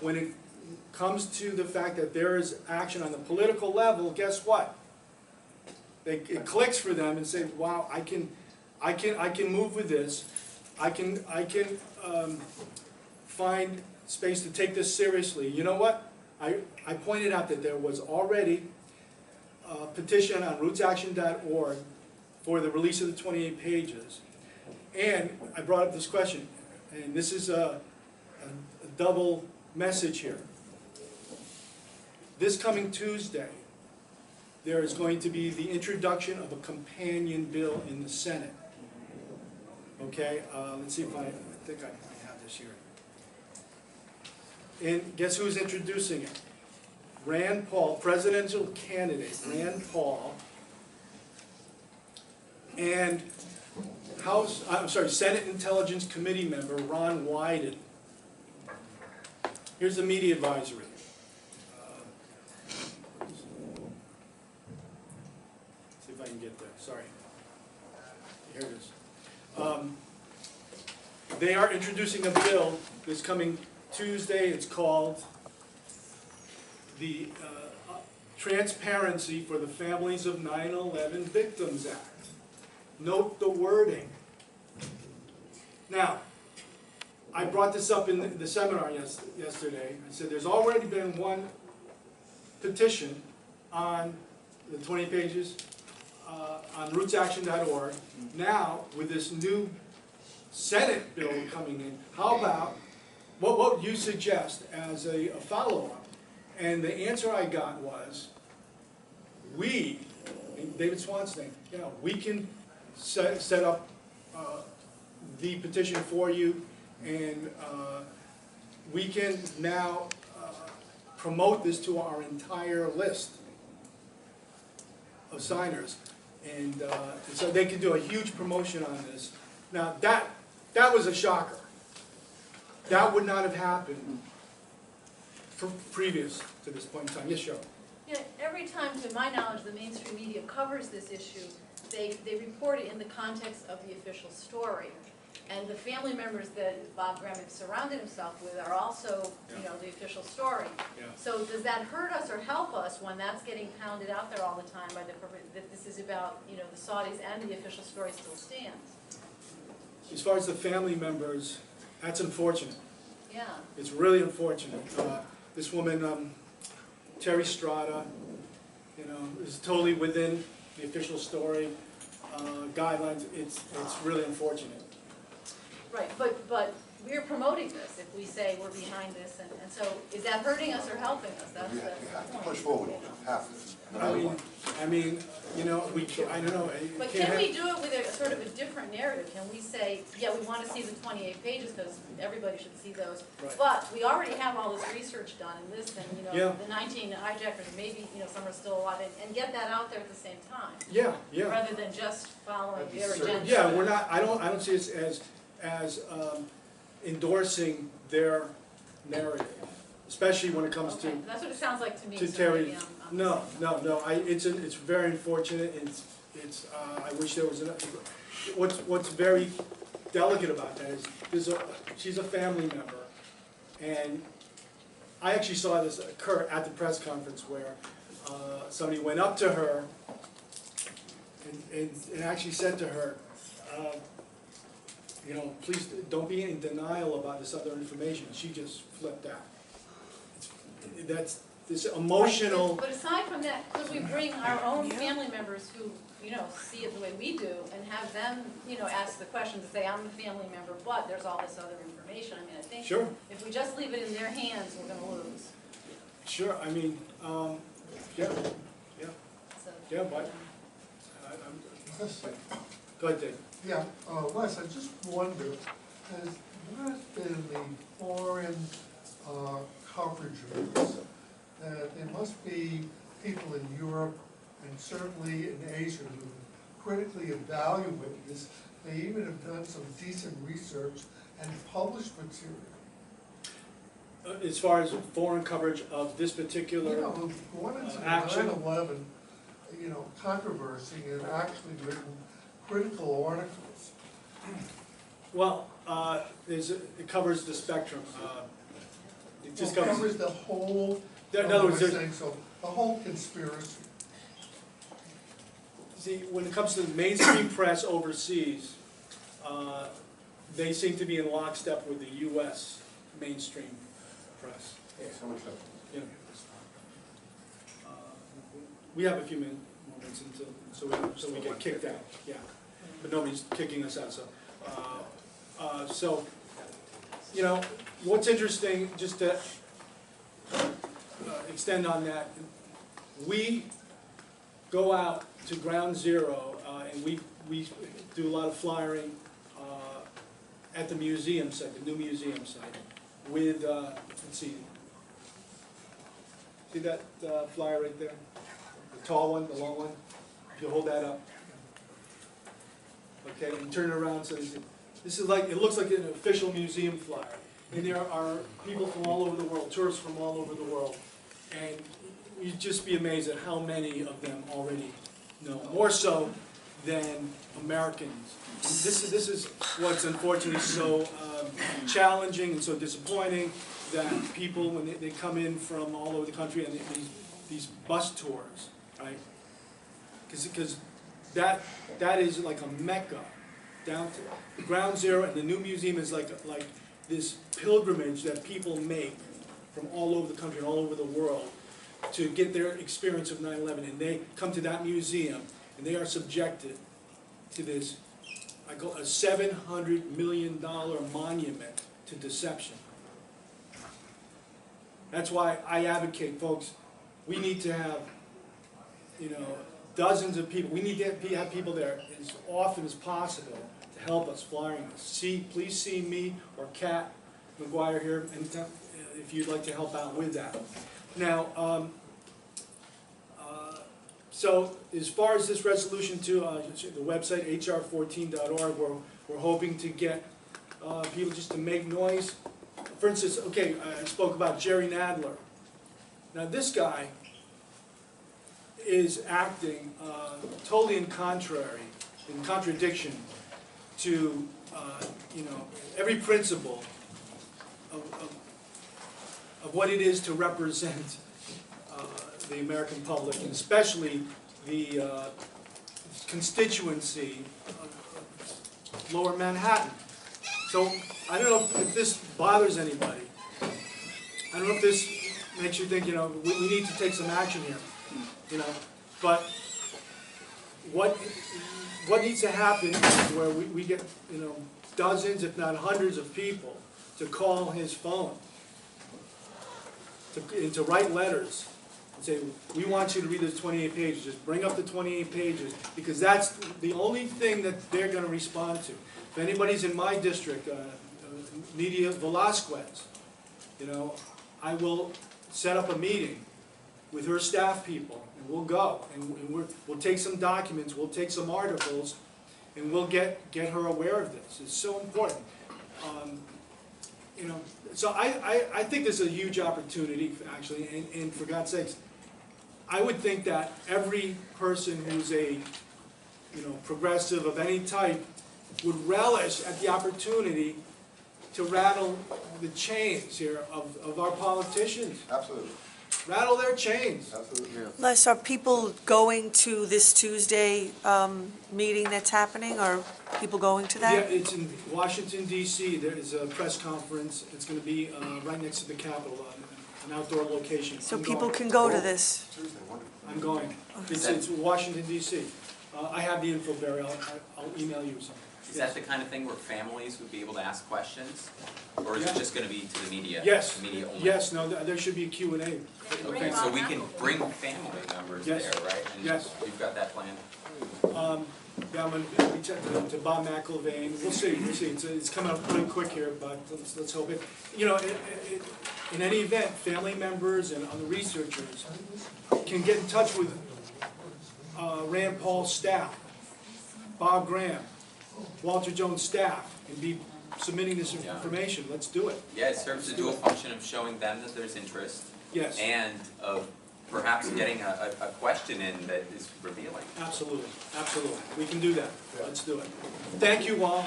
when it comes to the fact that there is action on the political level, guess what? It clicks for them and say, wow, I can move with this. I can find space to take this seriously. You know what? I pointed out that there was already a petition on rootsaction.org for the release of the 28 pages. And I brought up this question, and this is a double message here. This coming Tuesday, there is going to be the introduction of a companion bill in the Senate. Okay, let's see if I think I have this here. And guess who's introducing it? Rand Paul, presidential candidate Rand Paul, and Senate Intelligence Committee member Ron Wyden. Here's the media advisory. See if I can get there. Sorry. Here it is. They are introducing a bill this coming Tuesday. It's called the Transparency for the Families of 9/11 Victims Act. Note the wording. Now, I brought this up in the seminar yesterday. I said there's already been one petition on the 20 pages on rootsaction.org. Now, with this new Senate bill coming in, how about, what would you suggest as a follow-up? And the answer I got was, David Swanstein, we can set up the petition for you, and we can now promote this to our entire list of signers, and so they can do a huge promotion on this. Now that was a shocker. That would not have happened previous to this point in time. Yes, Cheryl? Yeah, every time, to my knowledge, the mainstream media covers this issue, they report it in the context of the official story. And the family members that Bob Graham surrounded himself with are also, the official story. Yeah. So does that hurt us or help us when that's getting pounded out there all the time by the corporate, that this is about, the Saudis and the official story still stands? As far as the family members, that's unfortunate. Yeah. It's really unfortunate. This woman, Terry Strada, is totally within the official story guidelines. It's really unfortunate. Right, but we're promoting this if we say we're behind this, and so is that hurting us or helping us? That's You have to push forward. Have to. I mean, I don't know. But can we do it with a sort of a different narrative? Can we say, yeah, we want to see the 28 pages because everybody should see those, right, but we already have all this research done in this, and the 19 hijackers, maybe some are still alive, and get that out there at the same time. Yeah, yeah. Rather than just following their agenda. Yeah, we're not. I don't see it as endorsing their narrative, especially when it comes to. That's what it sounds like to me. To so Terry. No. It's very unfortunate. It's. I wish there was enough. What's very delicate about that is she's a family member, and I actually saw this occur at the press conference where somebody went up to her and actually said to her, please don't be in denial about this other information. She just flipped out. That's this emotional. But aside from that, could we bring our own family members who, see it the way we do, and have them, ask the questions and say, I'm a family member, but there's all this other information. I mean, I think sure, if we just leave it in their hands, we're going to lose. Sure. I mean, yeah, So, but go ahead, Dave. Yeah, Wes, I just wonder, what has been the foreign coverage of this? There must be people in Europe and certainly in Asia who critically evaluate this. They even have done some decent research and published material. As far as foreign coverage of this particular Going into action, 9/11, controversy, and actually written critical articles. well, it covers the spectrum. just Well, covers. covers the whole. In other words, I'm there's, saying, so, the whole conspiracy. see, when it comes to the mainstream press overseas, they seem to be in lockstep with the U.S. mainstream press. So much so. You know, we have a few moments until, so we get kicked out, yeah. But nobody's kicking us out, so. So, you know, what's interesting, just to extend on that, we go out to ground zero, and we do a lot of flyering at the museum site, the new museum site, with, let's see that flyer right there? The tall one, the long one? If you hold that up. Okay, and turn it around so this is like, it looks like an official museum flyer. And there are people from all over the world, tourists from all over the world. And you'd just be amazed at how many of them already know, more so than Americans. This is what's unfortunately so challenging and so disappointing, that people, when they come in from all over the country and these bus tours, right? Because that is like a mecca down to ground zero, and the new museum is like this pilgrimage that people make from all over the country and all over the world to get their experience of 9/11, and they come to that museum and they are subjected to this, I call a $700 million monument to deception. That's why I advocate, folks, we need to have, you know, dozens of people. We need to have people there as often as possible to help us flying us. Please see me or Kat McGuire here, and if you'd like to help out with that. Now, so as far as this resolution to the website hr14.org, we're hoping to get people just to make noise. For instance, okay, I spoke about Jerry Nadler. Now this guy is acting totally in contradiction to you know, every principle of what it is to represent the American public, and especially the constituency of Lower Manhattan. So I don't know if this bothers anybody. I don't know if this makes you think, you know, we need to take some action here, you know. But what needs to happen is where we get, you know, dozens, if not hundreds of people to call his phone, to write letters and say, we want you to read those 28 pages. Just bring up the 28 pages, because that's the only thing that they're going to respond to. If anybody's in my district, Nidia Velasquez, you know, I will set up a meeting with her staff people, and we'll go, and we'll take some documents, we'll take some articles, and we'll get her aware of this. It's so important. You know, so I think this is a huge opportunity, actually, and for God's sakes, I would think that every person who's a, you know, progressive of any type would relish at the opportunity to rattle the chains here of our politicians. Absolutely, Rattle their chains. absolutely. Les, are people going to this Tuesday meeting that's happening? Are people going to Yeah, that? it's in Washington, D.C. There is a press conference. It's going to be right next to the Capitol, an outdoor location. So I'm people going. can go to this? Tuesday, wonderful. I'm going. It's Washington, D.C. I have the info, Barry. I'll email you something. Is that the kind of thing where families would be able to ask questions? Or is it Yeah. just going to be to the media? Yes. Media only? Yes, no, there should be a Q&A. Okay, so we can bring family members Yes. there, right? And Yes. you've got that planned? Yeah, I'm going to reach out to Bob McIlvaine. We'll see. It's coming up pretty quick here, but let's hope it. You know, in any event, family members and other researchers can get in touch with Rand Paul's staff, Bob Graham, Walter Jones' staff, and be submitting this information. Let's do it. Yeah, it serves the dual function of showing them that there's interest. Yes. And of perhaps getting a question in that is revealing. Absolutely. We can do that. Let's do it. Thank you all.